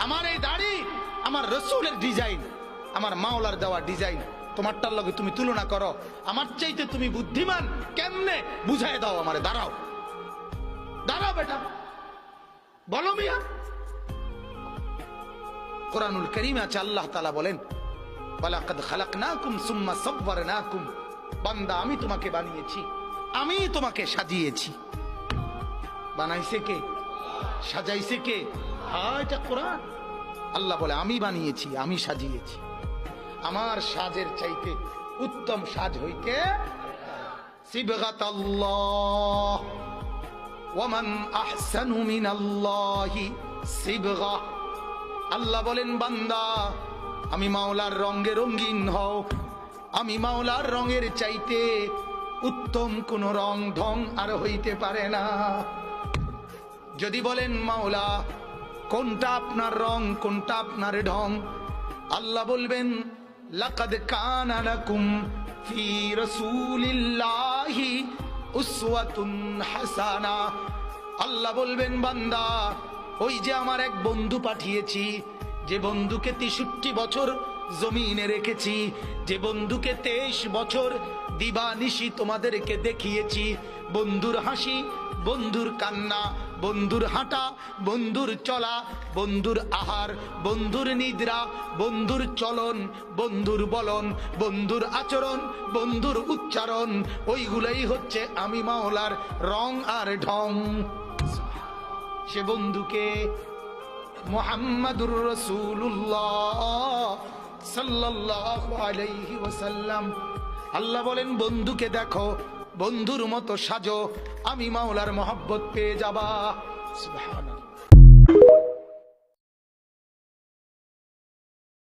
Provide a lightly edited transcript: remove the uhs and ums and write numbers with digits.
আমার এই দাড়ি আমার রসুলের ডিজাইন, আমার মাওলার দেওয়া ডিজাইন, তোমারটার লগে তুমি তুলনা করো, আমার চাইতে তুমি বুদ্ধিমান কেমনে বুঝাই দাও আমারে। দাঁড়াও দাঁড়াও বেটা, বলো মিয়া। কোরআনুল কারীমে আছে আল্লাহ তাআলা বলেন, ওয়ালাকাদ খালাকনাকুম সুম্মা সাওয়ারনাকুম, বান্দা আমি তোমাকে বানিয়েছি, আমি তোমাকে সাজিয়েছি। বানাইছে কে? সাজাইছে কে? হ্যাঁ, এটা কোরআন। আল্লাহ বলে আমি বানিয়েছি, আমি সাজিয়েছি। আমার সাজের চাইতে উত্তম সাজ হইতে সিবগাতাল্লাহ, ওয়ামান আহসানু মিনাল্লাহি সিবগা। আল্লাহ বলেন বান্দা আমি মাওলার রঙে রঙিন হও, আমি মাওলার রঙের চাইতে উত্তম কোন রং ঢং আর হইতে পারে না। যদি বলেন মাওলা কোনটা আপনার রং, কোনটা আপনার ঢং, আল্লাহ বলবেন লাকাদ কানা লাকুম ফি রাসূলিল্লাহি উসওয়াতুন হাসানা। আল্লাহ বলবেন বান্দা ওই যে আমার এক বন্ধু পাঠিয়েছি, যে বন্ধুকে 63 বছর জমিনে রেখেছি, যে বন্ধুকে 23 বছর দিবানিশি তোমাদেরকে দেখিয়েছি, বন্ধুর হাসি, বন্ধুর কান্না, বন্ধুর হাঁটা, বন্ধুর চলা, বন্ধুর আহার, বন্ধুর নিদ্রা, বন্ধুর চলন, বন্ধুর বলন, বন্ধুর আচরণ, বন্ধুর উচ্চারণ, ওইগুলোই হচ্ছে আমি মাওলার রং আর ঢং। সে বন্ধুকে মুহাম্মাদুর রাসূলুল্লাহ সাল্লাল্লাহু আলাইহি ওয়াসাল্লাম। আল্লাহ বলেন বন্ধুকে দেখো, বন্ধুর মতো সাজো, আমি মাওলার মহব্বত পেয়ে যাবা। সুবহানাল্লাহ।